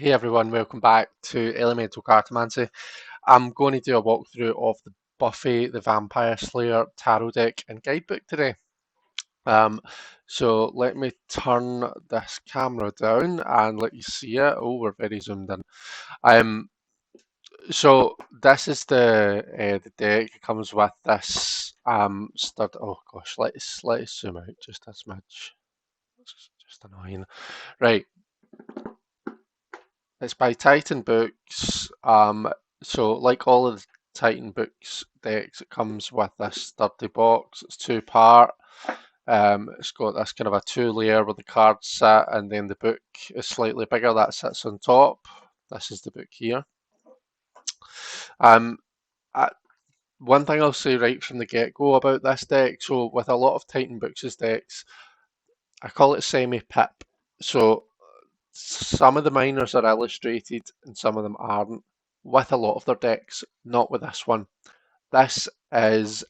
Hey everyone, welcome back to Elemental Cartomancy. I'm going to do a walkthrough of the Buffy the Vampire Slayer tarot deck and guidebook today. Um, so let me turn this camera down and let you see it. Oh, we're very zoomed in. Um, so this is the deck. It comes with this stud. Oh gosh, let's zoom out just a smidge. It's just annoying. Right. It's by Titan Books. So like all of the Titan Books decks, it comes with this sturdy box. It's two-part. It's got this kind of a two-layer where the cards sit, and then the book is slightly bigger. That sits on top. This is the book here. Um, I, One thing I'll say right from the get-go about this deck. So with a lot of Titan Books' decks, I call it semi-pip. So some of the minors are illustrated and some of them aren't, with a lot of their decks, not with this one. This is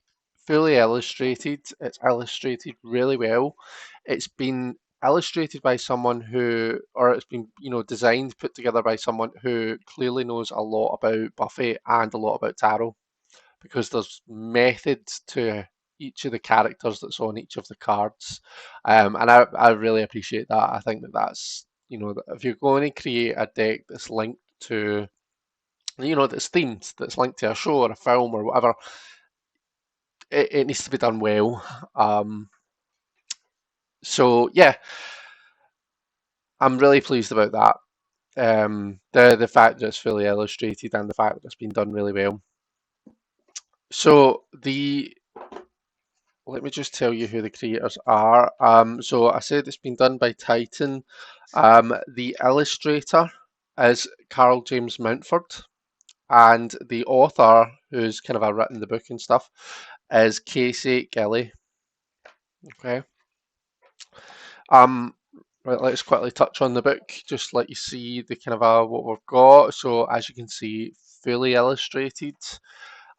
fully illustrated. It's illustrated really well. It's been illustrated by someone who, or it's been, designed, put together by someone who clearly knows a lot about Buffy and a lot about tarot, because there's method to each of the characters that's on each of the cards. And I really appreciate that. I think that's, if you're going to create a deck that's linked to, that's themed, that's linked to a show or a film or whatever, it needs to be done well. So yeah, I'm really pleased about that. The fact that it's fully illustrated and the fact that it's been done really well. So let me just tell you who the creators are. So I said it's been done by Titan. The illustrator is Karl James Mountford, and the author, who's kind of written the book and stuff, is Gilly. Okay. Um, right, let's quickly touch on the book, just let you see the kind of what we've got. So as you can see, fully illustrated.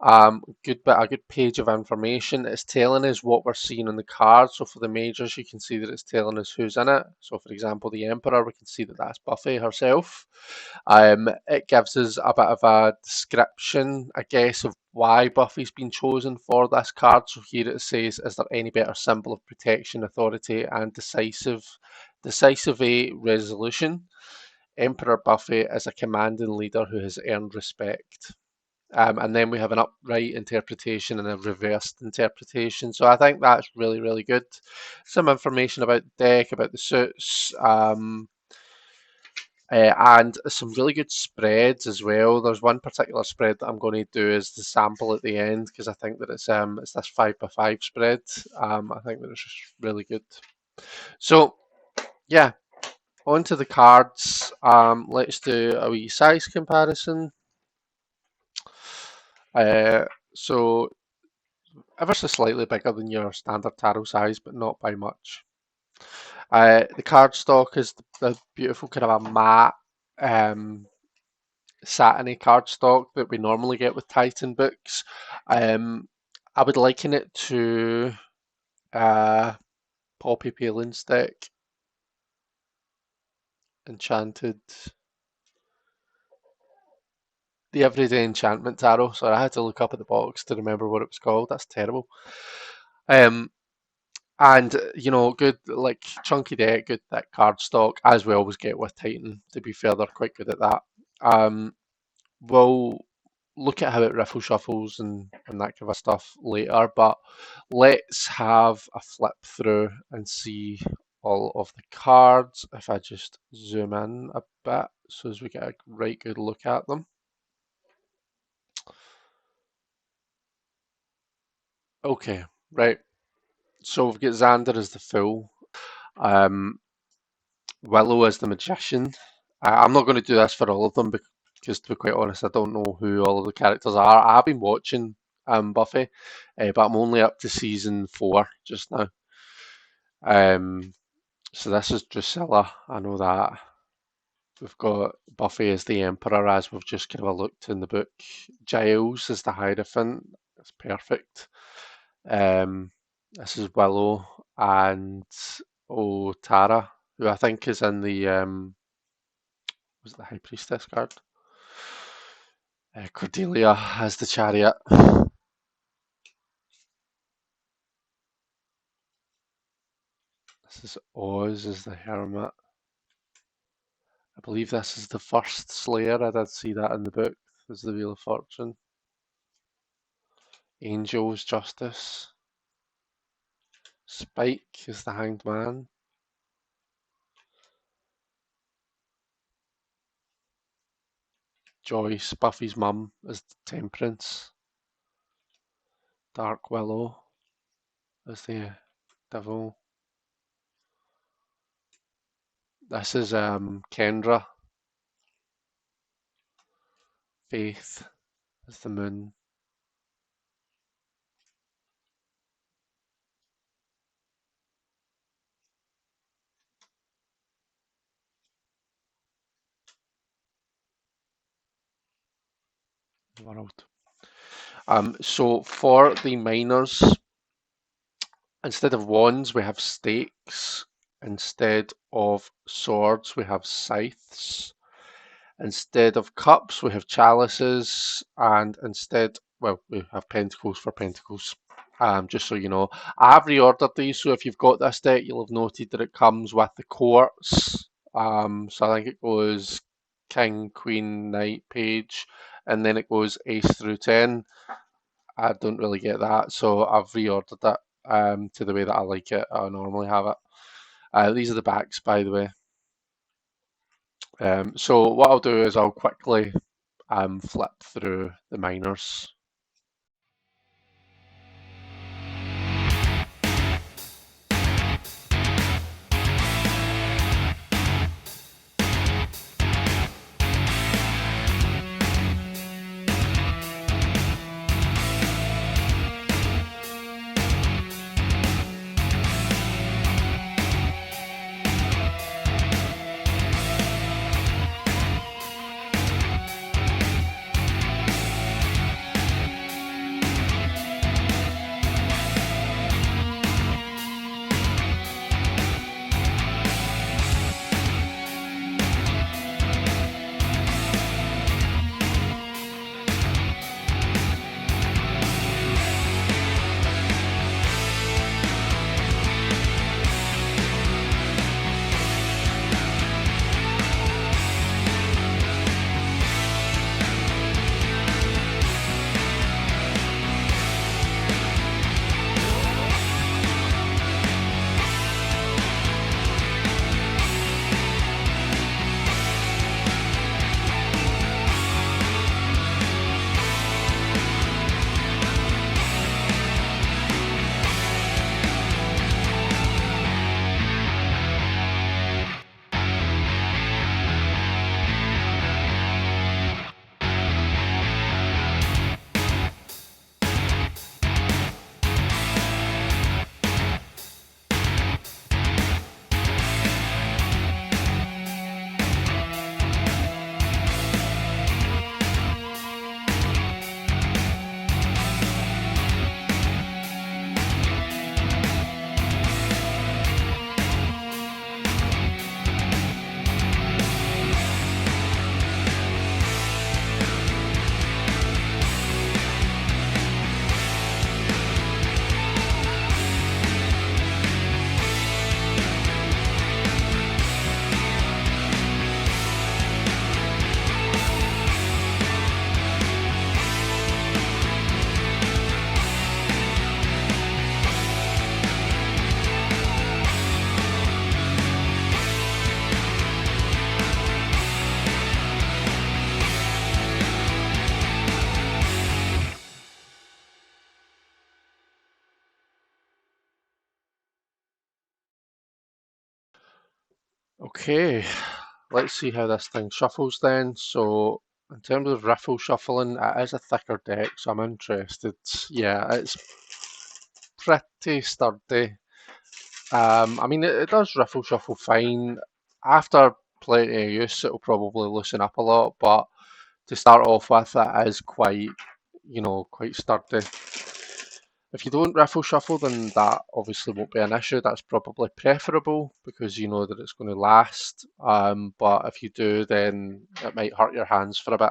A good page of information. It's telling us what we're seeing on the card. So for the majors, you can see that it's telling us who's in it. So for example, the Emperor, we can see that that's Buffy herself. It gives us a bit of a description, I guess, of why Buffy's been chosen for this card. So here it says, is there any better symbol of protection, authority, and decisive a resolution? Emperor Buffy is a commanding leader who has earned respect. And then we have an upright interpretation and a reversed interpretation. So I think that's really, really good. Some information about the deck, about the suits, and some really good spreads as well. There's one particular spread that I'm going to do as the sample at the end, because I think that it's this 5x5 spread. I think that it's just really good. So yeah, onto the cards. Let's do a wee size comparison. So ever so slightly bigger than your standard tarot size, but not by much. The cardstock is the beautiful kind of a matte satiny cardstock that we normally get with Titan books. I would liken it to Poppy Palin's deck, Enchanted, the Everyday Enchantment Tarot. So I had to look up at the box to remember what it was called. That's terrible. Um, And good like chunky deck, good thick card stock, as we always get with Titan. To be fair, they're quite good at that. We'll look at how it riffle shuffles and that kind of stuff later, but let's have a flip through and see all of the cards. If I just zoom in a bit, so as we get a right good look at them. Okay, right. So we've got Xander as the Fool. Um, Willow as the Magician. I'm not going to do this for all of them because, to be quite honest, I don't know who all of the characters are. I've been watching Buffy, but I'm only up to season 4 just now. So this is Drusilla. I know that. We've got Buffy as the Emperor, as we've just kind of looked in the book. Giles as the Hierophant. That's perfect. This is Willow and Tara, who I think is in the Was it the High Priestess card? Cordelia as the Chariot. This is Oz as the Hermit. I believe this is the first Slayer. I did see that in the book. As the Wheel of Fortune. Angel's Justice. Spike is the Hanged Man. Joyce, Buffy's mum, is the Temperance. Dark Willow is the Devil. This is Kendra. Faith is the Moon. World. So for the minors, instead of wands, we have stakes. Instead of swords, we have scythes. Instead of cups, we have chalices. And instead, well, we have pentacles for pentacles. Just so you know, I have reordered these, so if you've got this deck, you'll have noted that it comes with the courts. So I think it goes King, Queen, Knight, Page, and then it goes Ace through 10. I don't really get that, so I've reordered it to the way that I like it. I normally have it. These are the backs, by the way. So what I'll do is I'll quickly flip through the minors. Okay, let's see how this thing shuffles then. So, in terms of riffle shuffling, it is a thicker deck, so I'm interested. Yeah, it's pretty sturdy. I mean, it does riffle shuffle fine. After plenty of use, it'll probably loosen up a lot, but to start off with, it is quite, quite sturdy. If you don't riffle shuffle, then that obviously won't be an issue. That's probably preferable because you know that it's going to last. But if you do, then it might hurt your hands for a bit.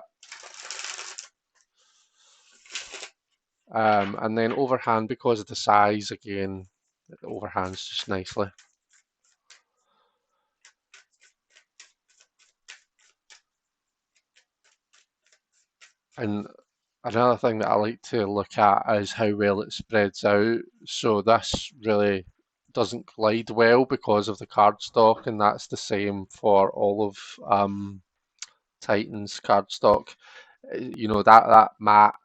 And then overhand, because of the size, again, it overhands just nicely. And another thing that I like to look at is how well it spreads out. So this really doesn't glide well because of the cardstock, and that's the same for all of Titan's cardstock. You know, that matte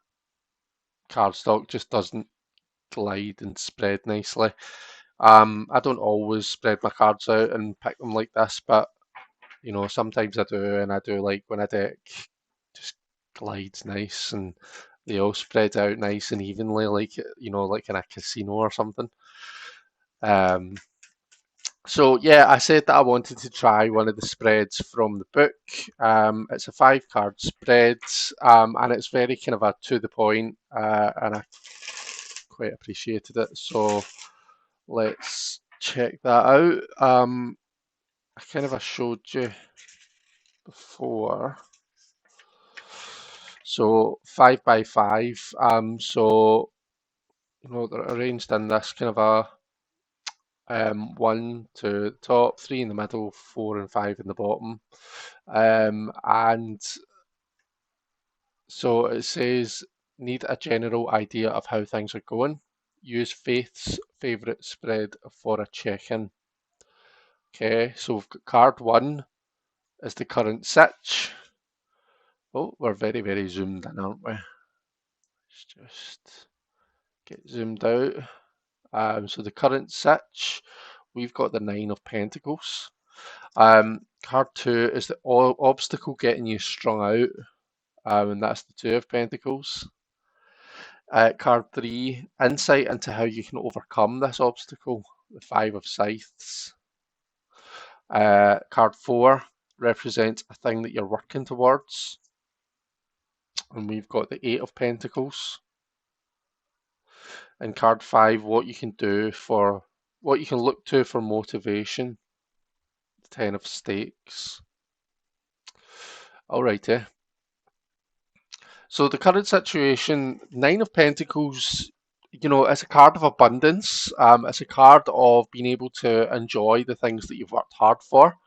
cardstock just doesn't glide and spread nicely. I don't always spread my cards out and pick them like this, but you know, sometimes I do, and I do like when a deck just glides nice and they all spread out nice and evenly, like you know, like in a casino or something. Um, so yeah, I said that I wanted to try one of the spreads from the book. It's a 5 card spread, and it's very kind of a to the point, and I quite appreciated it. So let's check that out. I kind of showed you before. So 5 by 5. So you know they're arranged in this kind of a 1 to the top, 3 in the middle, 4 and 5 in the bottom. And so it says, need a general idea of how things are going. Use Faith's favourite spread for a check-in. Okay, so we've got card 1 is the current sitch. Oh, we're very, very zoomed in, aren't we? Let's just get zoomed out. So the current sitch, we've got the 9 of Pentacles. Card 2 is the obstacle getting you strung out, and that's the 2 of Pentacles. Card 3, insight into how you can overcome this obstacle, the 5 of Scythes. Card 4 represents a thing that you're working towards, and we've got the 8 of Pentacles. And card 5, what you can look to for motivation, the 10 of Stakes. Alrighty. So the current situation, 9 of Pentacles, you know, it's a card of abundance. It's a card of being able to enjoy the things that you've worked hard for.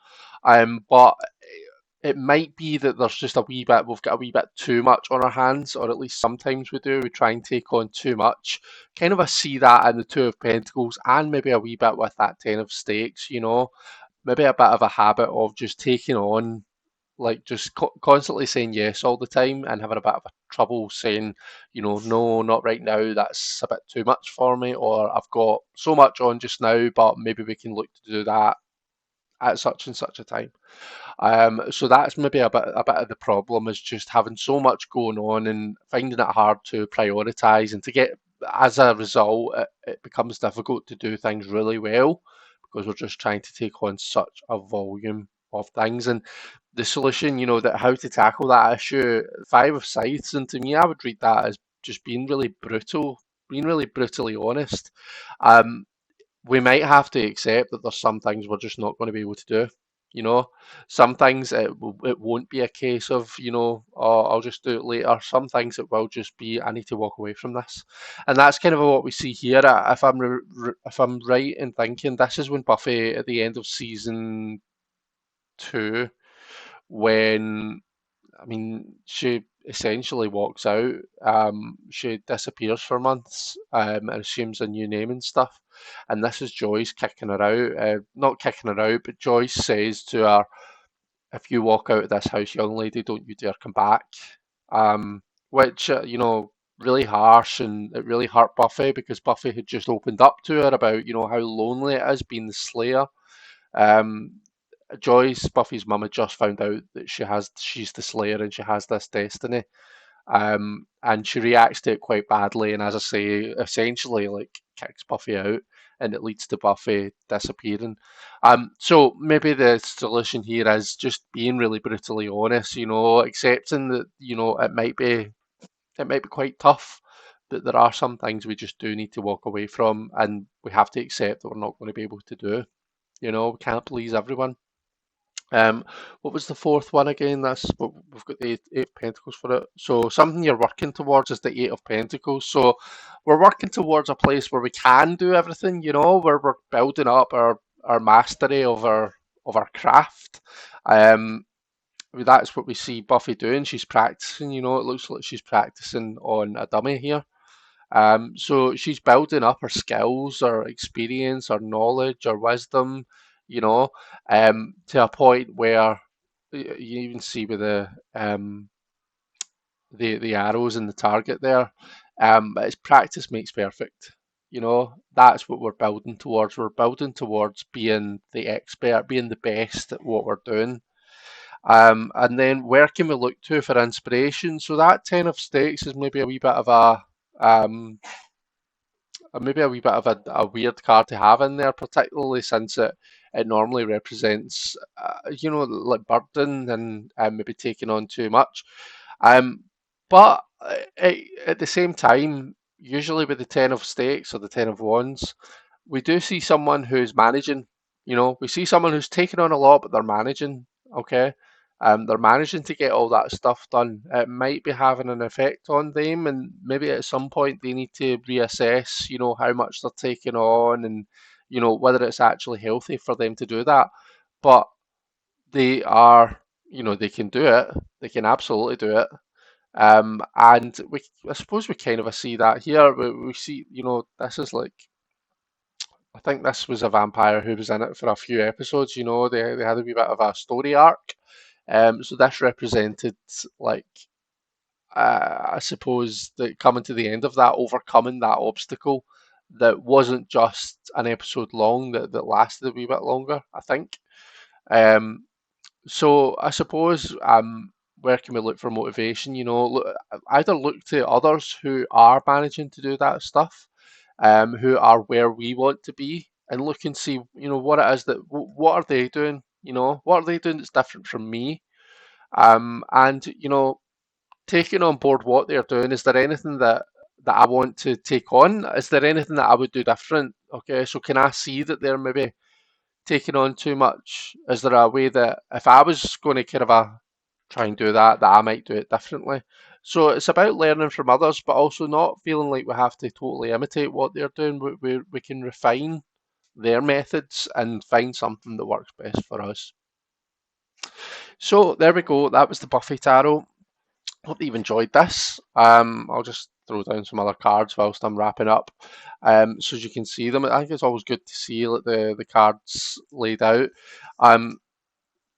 But it might be that there's just we've got a wee bit too much on our hands, or at least sometimes we do. We try and take on too much. Kind of I see that in the 2 of Pentacles and maybe a wee bit with that 10 of Stakes, you know. Maybe a bit of a habit of just taking on, like just constantly saying yes all the time and having a bit of a trouble saying, you know, no, not right now, that's a bit too much for me, or I've got so much on just now, but maybe we can look to do that at such and such a time. So that's maybe a bit of the problem, is just having so much going on and finding it hard to prioritize, and to get, as a result, it becomes difficult to do things really well because we're just trying to take on such a volume of things. And the solution, you know, that how to tackle that issue, 5 of Scythes, and to me, I would read that as just being really brutal, being really brutally honest. Um, we might have to accept that there's some things we're just not going to be able to do. You know, some things it won't be a case of, you know, oh, I'll just do it later. Some things it will just be, I need to walk away from this, and that's kind of what we see here. If I'm right in thinking, this is when Buffy at the end of season 2, when I mean, she essentially walks out. She disappears for months, and assumes a new name and stuff. And this is Joyce kicking her out. Not kicking her out, but Joyce says to her, "If you walk out of this house, young lady, don't you dare come back." Which, you know, really harsh, and it really hurt Buffy because Buffy had just opened up to her about, you know, how lonely it is being the Slayer. Um, Joyce, Buffy's mum, had just found out that she's the Slayer and she has this destiny. And she reacts to it quite badly, and as I say, essentially like kicks Buffy out, and it leads to Buffy disappearing. So maybe the solution here is just being really brutally honest, you know, accepting that, you know, it might be quite tough, but there are some things we just do need to walk away from, and we have to accept that we're not going to be able to do. We can't please everyone. Um, what was the fourth one again? We've got the eight of Pentacles for it. So something you're working towards is the Eight of Pentacles. So we're working towards a place where we can do everything, where we're building up our mastery of our craft. That's what we see Buffy doing. She's practicing, it looks like she's practicing on a dummy here. So she's building up her skills, her experience, her knowledge, her wisdom, to a point where you even see with the arrows and the target there. It's practice makes perfect. That's what we're building towards. We're building towards being the expert, being the best at what we're doing. And then where can we look to for inspiration? So that Ten of Stakes is maybe a wee bit of a weird card to have in there, particularly since it normally represents, like burden and maybe taking on too much. But at the same time, usually with the Ten of Stakes or the Ten of Wands, we do see someone who's managing. We see someone who's taking on a lot, but they're managing. Okay, they're managing to get all that stuff done. It might be having an effect on them, and maybe at some point they need to reassess, how much they're taking on, and whether it's actually healthy for them to do that. But they are, they can do it. They can absolutely do it. And I suppose we kind of see that here. We see, this is like, I think this was a vampire who was in it for a few episodes. They had a wee bit of a story arc. So this represented like, I suppose that coming to the end of that, overcoming that obstacle that wasn't just an episode long, that lasted a wee bit longer, I think. Um, so I suppose, where can we look for motivation? Either look to others who are managing to do that stuff, who are where we want to be, and look and see, what it is what are they doing? What are they doing that's different from me? And taking on board what they're doing. Is there anything that I want to take on? Is there anything that I would do different? Okay, so can I see that they're maybe taking on too much? Is there a way that if I was going to kind of try and do that I might do it differently? So it's about learning from others, but also not feeling like we have to totally imitate what they're doing. We can refine their methods and find something that works best for us. So there we go. That was the Buffy Tarot. Hope that you've enjoyed this. I'll just throw down some other cards whilst I'm wrapping up, so as you can see them. I think it's always good to see like, the cards laid out.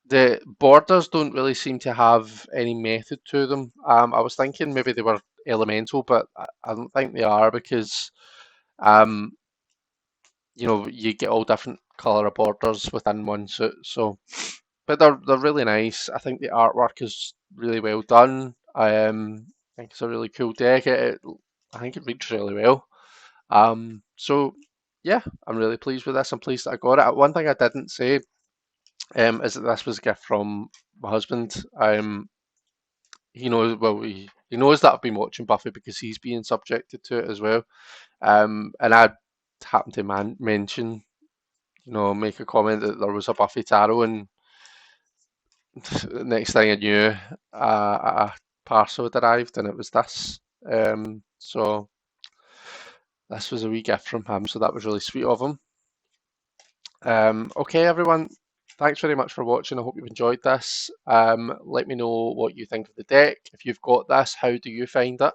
The borders don't really seem to have any method to them. I was thinking maybe they were elemental, but I don't think they are, because um, you get all different colour of borders within one suit. So, but they're really nice. I think the artwork is really well done. I think it's a really cool deck. I think it reads really well. So yeah, I'm really pleased with this. I'm pleased that I got it. One thing I didn't say is that this was a gift from my husband. He knows he knows that I've been watching Buffy because he's being subjected to it as well. And I happened to mention, make a comment that there was a Buffy tarot, and next thing I knew, a parcel had arrived, and it was this. So this was a wee gift from him, so that was really sweet of him. Okay, everyone, thanks very much for watching. I hope you've enjoyed this. Let me know what you think of the deck. If you've got this, how do you find it?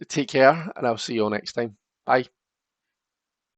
Take care, and I'll see you all next time. Bye.